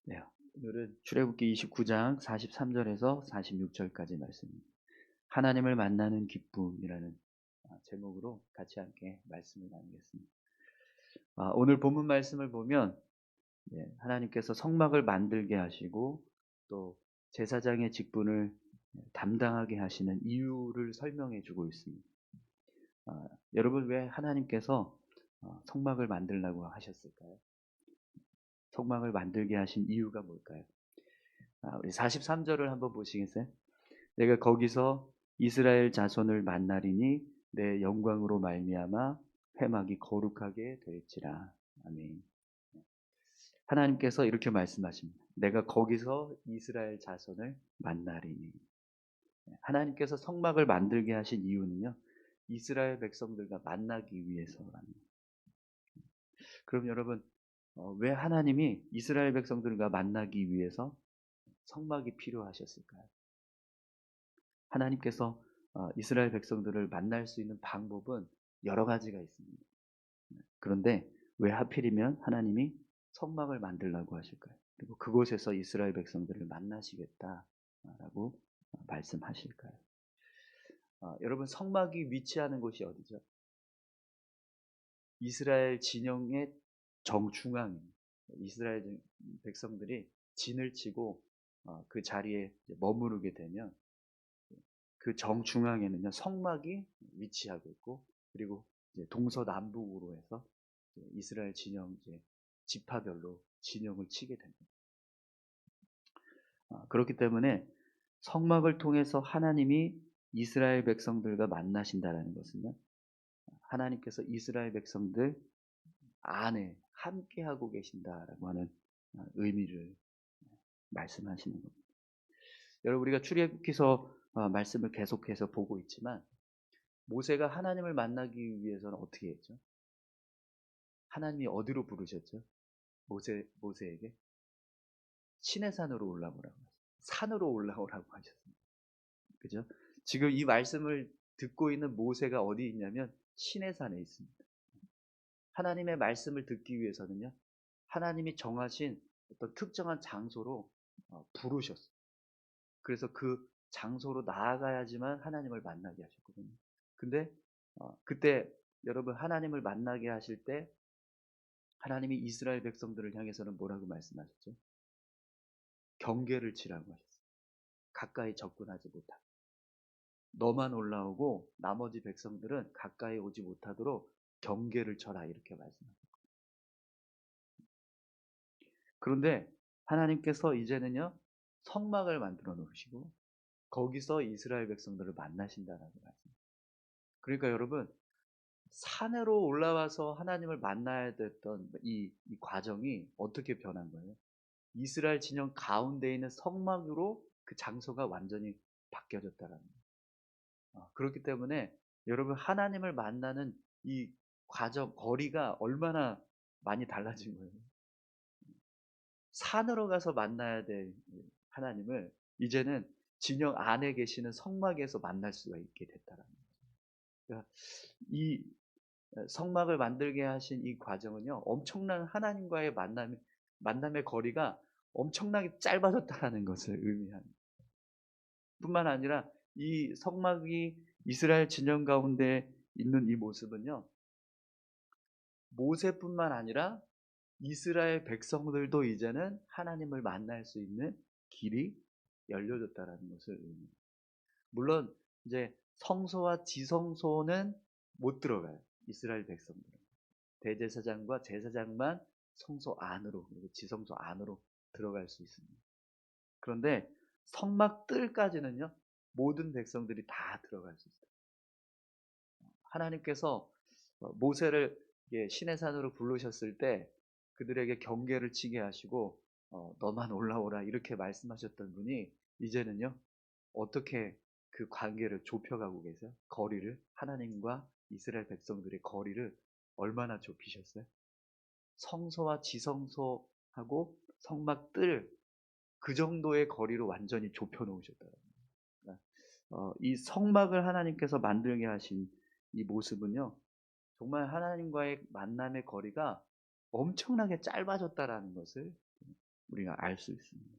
네, 오늘은 출애굽기 29장 43절에서 46절까지 말씀입니다. 하나님을 만나는 기쁨이라는 제목으로 같이 함께 말씀을 나누겠습니다. 오늘 본문 말씀을 보면 하나님께서 성막을 만들게 하시고 또 제사장의 직분을 담당하게 하시는 이유를 설명해 주고 있습니다. 여러분, 왜 하나님께서 성막을 만들라고 하셨을까요? 성막을 만들게 하신 이유가 뭘까요? 우리 43절을 한번 보시겠어요? 내가 거기서 이스라엘 자손을 만나리니 내 영광으로 말미암아 회막이 거룩하게 될지라. 아멘. 하나님께서 이렇게 말씀하십니다. 내가 거기서 이스라엘 자손을 만나리니. 하나님께서 성막을 만들게 하신 이유는요, 이스라엘 백성들과 만나기 위해서랍니다. 그럼 여러분, 왜 하나님이 이스라엘 백성들과 만나기 위해서 성막이 필요하셨을까요? 하나님께서 이스라엘 백성들을 만날 수 있는 방법은 여러 가지가 있습니다. 그런데 왜 하필이면 하나님이 성막을 만들라고 하실까요? 그리고 그곳에서 이스라엘 백성들을 만나시겠다라고 말씀하실까요? 여러분, 성막이 위치하는 곳이 어디죠? 이스라엘 진영의 정중앙입니다. 이스라엘 백성들이 진을 치고 그 자리에 머무르게 되면 그 정중앙에는요, 성막이 위치하고 있고, 그리고 이제 동서남북으로 해서 이스라엘 진영 지파별로 진영을 치게 됩니다. 그렇기 때문에 성막을 통해서 하나님이 이스라엘 백성들과 만나신다라는 것은요, 하나님께서 이스라엘 백성들 안에 함께하고 계신다라고 하는 의미를 말씀하시는 겁니다. 여러분, 우리가 출애굽기서 말씀을 계속해서 보고 있지만 모세가 하나님을 만나기 위해서는 어떻게 했죠? 하나님이 어디로 부르셨죠? 모세에게 시내산으로 올라오라고 하셨어요. 산으로 올라오라고 하셨습니다. 그죠? 지금 이 말씀을 듣고 있는 모세가 어디 있냐면 시내산에 있습니다. 하나님의 말씀을 듣기 위해서는요, 하나님이 정하신 어떤 특정한 장소로 부르셨어요. 그래서 그 장소로 나아가야지만 하나님을 만나게 하셨거든요. 근데 그때 여러분, 하나님을 만나게 하실 때 하나님이 이스라엘 백성들을 향해서는 뭐라고 말씀하셨죠? 경계를 치라고 하셨어요. 가까이 접근하지 못하게. 너만 올라오고 나머지 백성들은 가까이 오지 못하도록 경계를 쳐라, 이렇게 말씀하셨어요. 그런데 하나님께서 이제는요, 성막을 만들어 놓으시고 거기서 이스라엘 백성들을 만나신다라고 말씀하셨어요. 그러니까 여러분, 산으로 올라와서 하나님을 만나야 됐던 이 과정이 어떻게 변한 거예요? 이스라엘 진영 가운데 있는 성막으로 그 장소가 완전히 바뀌어졌다라는 거예요. 그렇기 때문에 여러분, 하나님을 만나는 이 과정, 거리가 얼마나 많이 달라진 거예요. 산으로 가서 만나야 될 하나님을 이제는 진영 안에 계시는 성막에서 만날 수가 있게 됐다라는 거예요. 그러니까 이 성막을 만들게 하신 이 과정은요, 엄청난 하나님과의 만남의 거리가 엄청나게 짧아졌다라는 것을 의미합니다. 뿐만 아니라 이 성막이 이스라엘 진영 가운데 있는 이 모습은요, 모세뿐만 아니라 이스라엘 백성들도 이제는 하나님을 만날 수 있는 길이 열려졌다라는 것을 의미합니다. 물론 이제 성소와 지성소는 못 들어가요. 이스라엘 백성들은. 대제사장과 제사장만 성소 안으로, 지성소 안으로 들어갈 수 있습니다. 그런데 성막 뜰까지는요, 모든 백성들이 다 들어갈 수 있어요. 하나님께서 모세를 시내산으로 부르셨을 때 그들에게 경계를 치게 하시고 너만 올라오라, 이렇게 말씀하셨던 분이 이제는요, 어떻게 그 관계를 좁혀가고 계세요? 거리를, 하나님과 이스라엘 백성들의 거리를 얼마나 좁히셨어요? 성소와 지성소하고 성막 뜰, 그 정도의 거리로 완전히 좁혀 놓으셨더라고요. 그러니까 이 성막을 하나님께서 만들게 하신 이 모습은요, 정말 하나님과의 만남의 거리가 엄청나게 짧아졌다라는 것을 우리가 알 수 있습니다.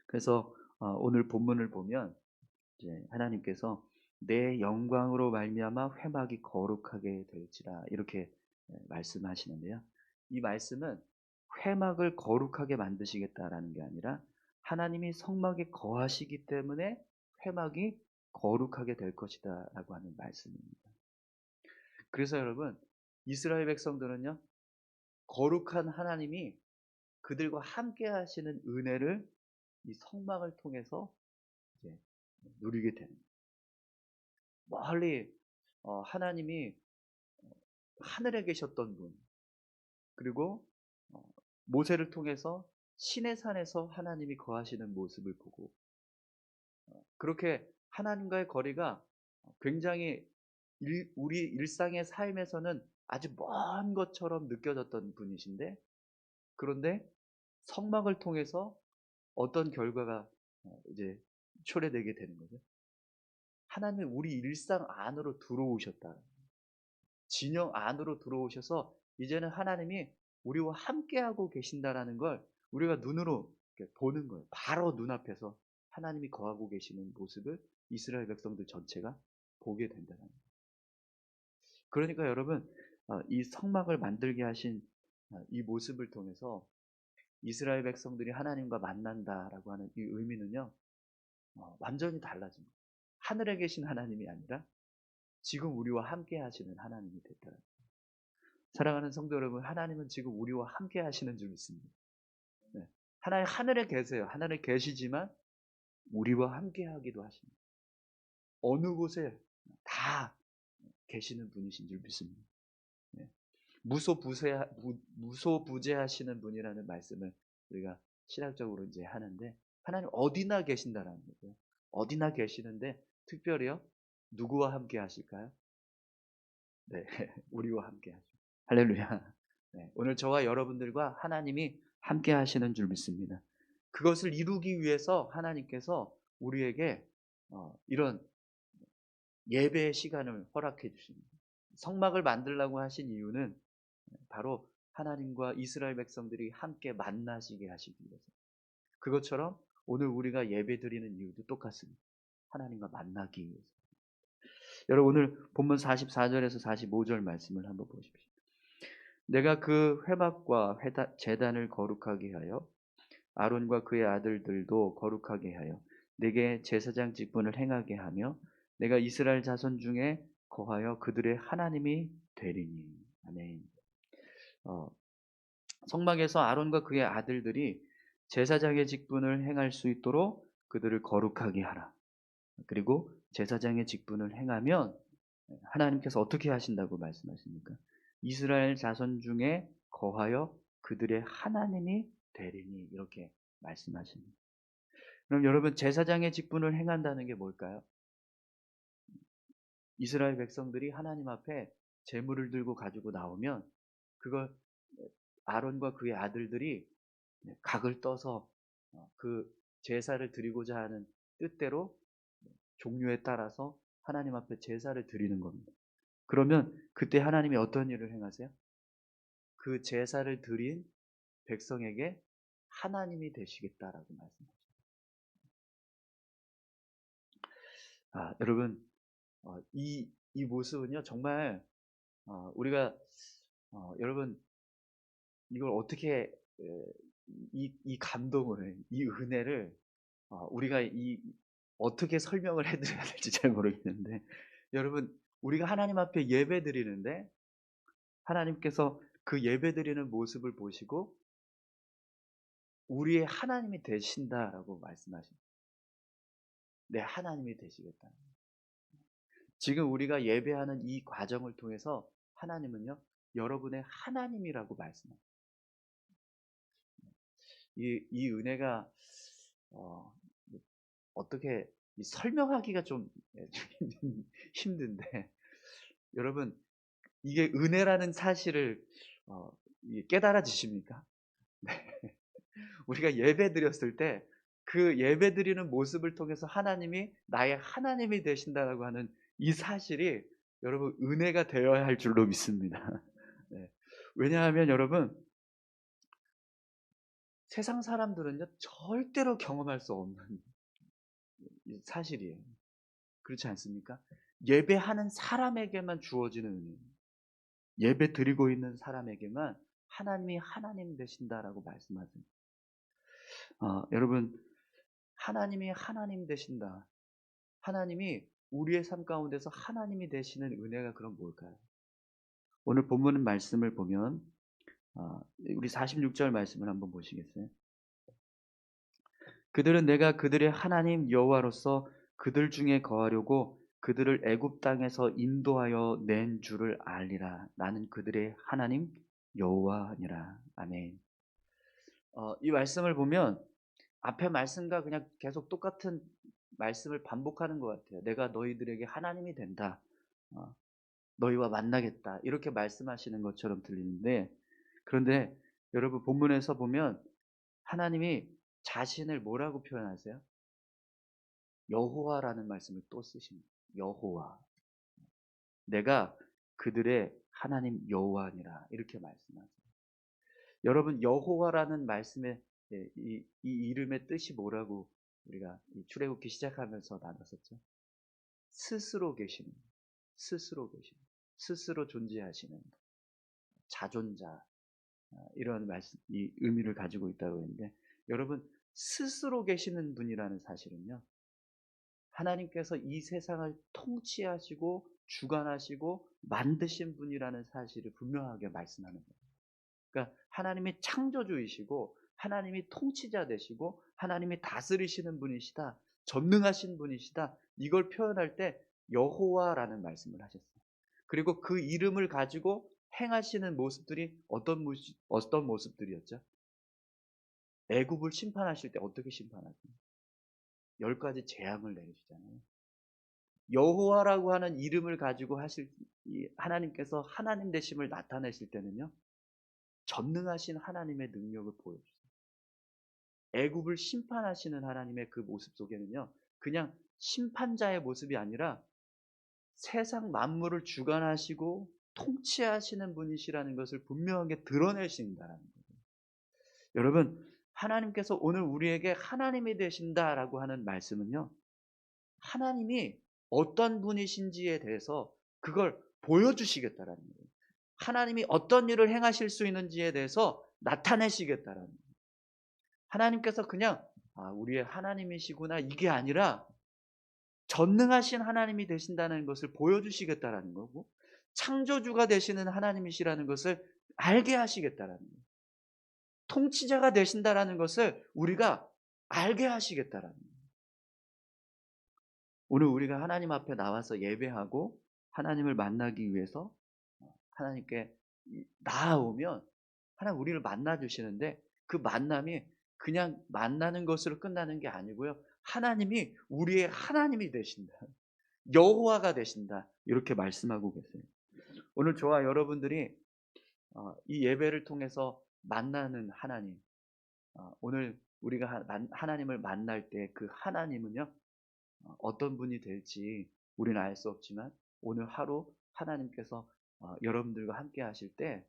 그래서 오늘 본문을 보면 이제 하나님께서 내 영광으로 말미암아 회막이 거룩하게 될지라 이렇게 말씀하시는데요. 이 말씀은 회막을 거룩하게 만드시겠다라는 게 아니라 하나님이 성막에 거하시기 때문에 회막이 거룩하게 될 것이다라고 하는 말씀입니다. 그래서 여러분, 이스라엘 백성들은요, 거룩한 하나님이 그들과 함께 하시는 은혜를 이 성막을 통해서 이제 누리게 되는 거예요. 멀리 하나님이 하늘에 계셨던 분, 그리고 어, 모세를 통해서 시내 산에서 하나님이 거하시는 모습을 보고 그렇게 하나님과의 거리가 굉장히 우리 일상의 삶에서는 아주 먼 것처럼 느껴졌던 분이신데, 그런데 성막을 통해서 어떤 결과가 이제 초래되게 되는 거죠. 하나님이 우리 일상 안으로 들어오셨다. 진영 안으로 들어오셔서 이제는 하나님이 우리와 함께하고 계신다라는 걸 우리가 눈으로 보는 거예요. 바로 눈앞에서 하나님이 거하고 계시는 모습을 이스라엘 백성들 전체가 보게 된다는 거예요. 그러니까 여러분, 이 성막을 만들게 하신 이 모습을 통해서 이스라엘 백성들이 하나님과 만난다라고 하는 이 의미는요, 완전히 달라집니다. 하늘에 계신 하나님이 아니라 지금 우리와 함께 하시는 하나님이 됐다. 사랑하는 성도 여러분, 하나님은 지금 우리와 함께 하시는 줄 믿습니다. 네. 하나님 하늘에 계세요. 하늘에 계시지만 우리와 함께 하기도 하십니다. 어느 곳에 다 계시는 분이신 줄 믿습니다. 네. 무소부재하시는 분이라는 말씀을 우리가 신학적으로 이제 하는데, 하나님 어디나 계신다라는 거죠. 어디나 계시는데 특별히요, 누구와 함께 하실까요? 네, 우리와 함께 하죠. 할렐루야. 네, 오늘 저와 여러분들과 하나님이 함께 하시는 줄 믿습니다. 그것을 이루기 위해서 하나님께서 우리에게 이런 예배의 시간을 허락해 주십니다. 성막을 만들라고 하신 이유는 바로 하나님과 이스라엘 백성들이 함께 만나시게 하시기 위해서. 그것처럼 오늘 우리가 예배 드리는 이유도 똑같습니다. 하나님과 만나기 위해서. 여러분, 오늘 본문 44절에서 45절 말씀을 한번 보십시오. 내가 그 회막과 제단을 거룩하게 하여 아론과 그의 아들들도 거룩하게 하여 내게 제사장 직분을 행하게 하며 내가 이스라엘 자손 중에 거하여 그들의 하나님이 되리니. 아멘. 성막에서 아론과 그의 아들들이 제사장의 직분을 행할 수 있도록 그들을 거룩하게 하라. 그리고 제사장의 직분을 행하면 하나님께서 어떻게 하신다고 말씀하십니까? 이스라엘 자손 중에 거하여 그들의 하나님이 되리니, 이렇게 말씀하십니다. 그럼 여러분, 제사장의 직분을 행한다는 게 뭘까요? 이스라엘 백성들이 하나님 앞에 제물을 들고 가지고 나오면 그걸 아론과 그의 아들들이 각을 떠서 그 제사를 드리고자 하는 뜻대로 종류에 따라서 하나님 앞에 제사를 드리는 겁니다. 그러면 그때 하나님이 어떤 일을 행하세요? 그 제사를 드린 백성에게 하나님이 되시겠다라고 말씀하십니다. 여러분, 이 모습은요, 정말 우리가 여러분, 이걸 어떻게 이 감동을, 이 은혜를 우리가 어떻게 설명을 해드려야 될지 잘 모르겠는데, 여러분, 우리가 하나님 앞에 예배 드리는데 하나님께서 그 예배 드리는 모습을 보시고 우리의 하나님이 되신다라고 말씀하십니다. 내 하나님이 되시겠다. 지금 우리가 예배하는 이 과정을 통해서 하나님은요, 여러분의 하나님이라고 말씀합니다. 이 은혜가 어떻게 설명하기가 좀 힘든데, 여러분, 이게 은혜라는 사실을 깨달아지십니까? 네. 우리가 예배 드렸을 때 그 예배 드리는 모습을 통해서 하나님이 나의 하나님이 되신다라고 하는 이 사실이 여러분 은혜가 되어야 할 줄로 믿습니다. 네. 왜냐하면 여러분, 세상 사람들은요, 절대로 경험할 수 없는 사실이에요. 그렇지 않습니까? 예배하는 사람에게만 주어지는 은혜예요. 예배 드리고 있는 사람에게만 하나님이 하나님 되신다라고 말씀하세요. 여러분, 하나님이 하나님 되신다. 하나님이 우리의 삶 가운데서 하나님이 되시는 은혜가 그럼 뭘까요? 오늘 본문 말씀을 보면 우리 46절 말씀을 한번 보시겠어요? 그들은 내가 그들의 하나님 여호와로서 그들 중에 거하려고 그들을 애굽 땅에서 인도하여 낸 줄을 알리라. 나는 그들의 하나님 여호와니라. 아멘. 이 말씀을 보면 앞에 말씀과 그냥 계속 똑같은 말씀을 반복하는 것 같아요. 내가 너희들에게 하나님이 된다. 너희와 만나겠다. 이렇게 말씀하시는 것처럼 들리는데, 그런데 여러분 본문에서 보면 하나님이 자신을 뭐라고 표현하세요? 여호와라는 말씀을 또 쓰십니다. 여호와. 내가 그들의 하나님 여호와니라. 이렇게 말씀하세요. 여러분 여호와라는 말씀의 이 이름의 뜻이 뭐라고 우리가 출애굽기 시작하면서 나눴었죠? 스스로 계시는, 스스로 계시는, 스스로 존재하시는 자존자, 이런 말씀, 이 의미를 가지고 있다고 했는데, 여러분 스스로 계시는 분이라는 사실은요, 하나님께서 이 세상을 통치하시고 주관하시고 만드신 분이라는 사실을 분명하게 말씀하는 거예요. 그러니까 하나님이 창조주이시고 하나님이 통치자 되시고 하나님이 다스리시는 분이시다, 전능하신 분이시다, 이걸 표현할 때 여호와라는 말씀을 하셨어요. 그리고 그 이름을 가지고 행하시는 모습들이 어떤 모습들이었죠? 애굽을 심판하실 때 어떻게 심판하세요? 10가지 재앙을 내리시잖아요. 여호와라고 하는 이름을 가지고 하실 하나님께서 하나님 되심을 나타내실 때는요, 전능하신 하나님의 능력을 보여주세요. 애굽을 심판하시는 하나님의 그 모습 속에는요, 그냥 심판자의 모습이 아니라 세상 만물을 주관하시고 통치하시는 분이시라는 것을 분명하게 드러내신다라는 거예요. 여러분, 하나님께서 오늘 우리에게 하나님이 되신다라고 하는 말씀은요, 하나님이 어떤 분이신지에 대해서 그걸 보여주시겠다라는 거예요. 하나님이 어떤 일을 행하실 수 있는지에 대해서 나타내시겠다라는 거예요. 하나님께서 그냥 우리의 하나님이시구나 이게 아니라 전능하신 하나님이 되신다는 것을 보여주시겠다라는 거고, 창조주가 되시는 하나님이시라는 것을 알게 하시겠다라는 거예요. 통치자가 되신다라는 것을 우리가 알게 하시겠다라는 거예요. 오늘 우리가 하나님 앞에 나와서 예배하고 하나님을 만나기 위해서 하나님께 나아오면 하나님 우리를 만나 주시는데, 그 만남이 그냥 만나는 것으로 끝나는 게 아니고요, 하나님이 우리의 하나님이 되신다, 여호와가 되신다, 이렇게 말씀하고 계세요. 오늘 저와 여러분들이 이 예배를 통해서 만나는 하나님, 오늘 우리가 하나님을 만날 때 그 하나님은요, 어떤 분이 될지 우리는 알 수 없지만 오늘 하루 하나님께서 여러분들과 함께 하실 때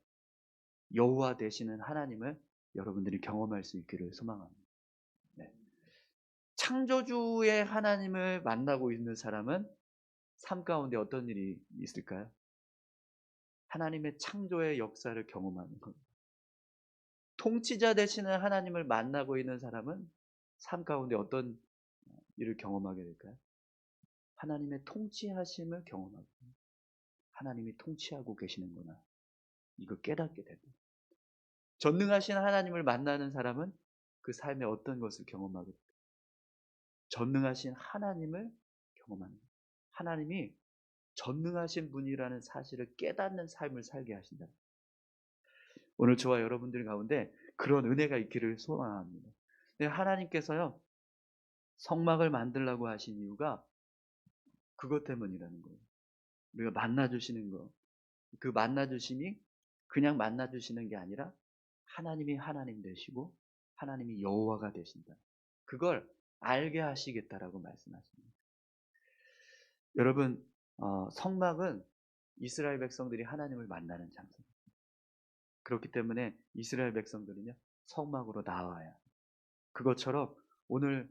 여호와 되시는 하나님을 여러분들이 경험할 수 있기를 소망합니다. 네. 창조주의 하나님을 만나고 있는 사람은 삶 가운데 어떤 일이 있을까요? 하나님의 창조의 역사를 경험하는 겁니다. 통치자 되시는 하나님을 만나고 있는 사람은 삶 가운데 어떤 일을 경험하게 될까요? 하나님의 통치하심을 경험하고, 하나님이 통치하고 계시는구나, 이거 깨닫게 됩니다. 전능하신 하나님을 만나는 사람은 그 삶에 어떤 것을 경험하게 됩니다. 전능하신 하나님을 경험하는 거예요. 하나님이 전능하신 분이라는 사실을 깨닫는 삶을 살게 하신다. 오늘 저와 여러분들 가운데 그런 은혜가 있기를 소망합니다. 하나님께서요, 성막을 만들라고 하신 이유가 그것 때문이라는 거예요. 우리가 만나주시는 거, 그 만나주심이 그냥 만나주시는 게 아니라 하나님이 하나님 되시고 하나님이 여호와가 되신다, 그걸 알게 하시겠다라고 말씀하십니다. 여러분, 성막은 이스라엘 백성들이 하나님을 만나는 장소입니다. 그렇기 때문에 이스라엘 백성들은요, 성막으로 나와야. 그것처럼 오늘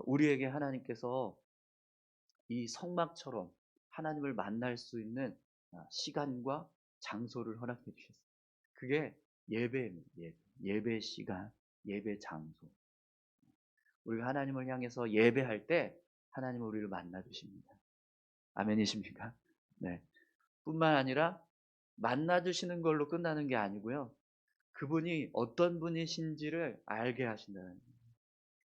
우리에게 하나님께서 이 성막처럼 하나님을 만날 수 있는 시간과 장소를 허락해 주셨어요. 그게 예배입니다. 예배 시간, 예배 장소. 우리가 하나님을 향해서 예배할 때 하나님은 우리를 만나 주십니다. 아멘이십니까? 네. 뿐만 아니라 만나 주시는 걸로 끝나는 게 아니고요. 그분이 어떤 분이신지를 알게 하신다는 거예요.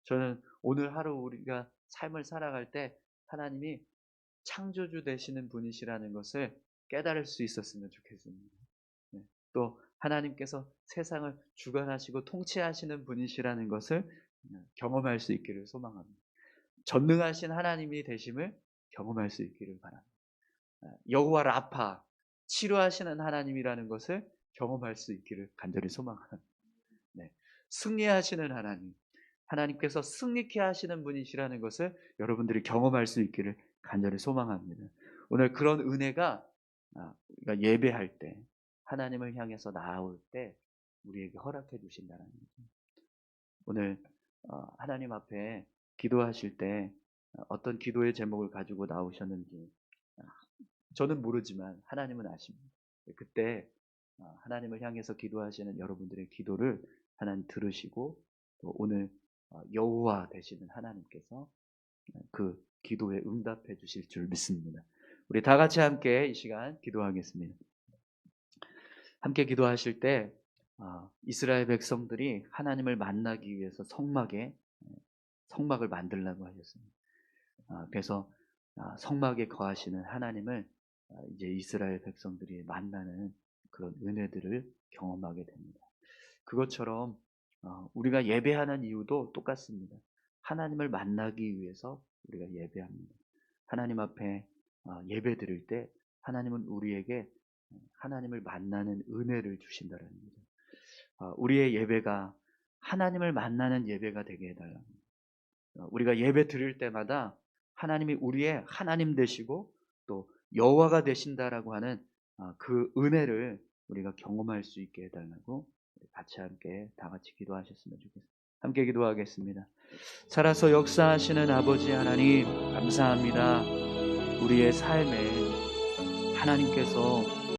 저는 오늘 하루 우리가 삶을 살아갈 때 하나님이 창조주 되시는 분이시라는 것을 깨달을 수 있었으면 좋겠습니다. 네. 또 하나님께서 세상을 주관하시고 통치하시는 분이시라는 것을 경험할 수 있기를 소망합니다. 전능하신 하나님이 되심을 경험할 수 있기를 바랍니다. 여호와 라파, 치료하시는 하나님이라는 것을 경험할 수 있기를 간절히 소망합니다. 네. 승리하시는 하나님, 하나님께서 승리케 하시는 분이시라는 것을 여러분들이 경험할 수 있기를 간절히 소망합니다. 오늘 그런 은혜가 우리가 예배할 때, 하나님을 향해서 나아올 때 우리에게 허락해 주신다는 거죠. 오늘 하나님 앞에 기도하실 때 어떤 기도의 제목을 가지고 나오셨는지 저는 모르지만 하나님은 아십니다. 그때 하나님을 향해서 기도하시는 여러분들의 기도를 하나님 들으시고 또 오늘 여호와 되시는 하나님께서 그 기도에 응답해 주실 줄 믿습니다. 우리 다 같이 함께 이 시간 기도하겠습니다. 함께 기도하실 때 이스라엘 백성들이 하나님을 만나기 위해서 성막을 만들라고 하셨습니다. 그래서 성막에 거하시는 하나님을 이제 이스라엘 백성들이 만나는 그런 은혜들을 경험하게 됩니다. 그것처럼 우리가 예배하는 이유도 똑같습니다. 하나님을 만나기 위해서 우리가 예배합니다. 하나님 앞에 예배 드릴 때 하나님은 우리에게 하나님을 만나는 은혜를 주신다는 거죠. 우리의 예배가 하나님을 만나는 예배가 되게 해달라는 거죠. 우리가 예배 드릴 때마다 하나님이 우리의 하나님 되시고 또 여호와가 되신다라고 하는 그 은혜를 우리가 경험할 수 있게 해달라고 같이 함께 다 같이 기도하셨으면 좋겠습니다. 함께 기도하겠습니다. 살아서 역사하시는 아버지 하나님 감사합니다. 우리의 삶에 하나님께서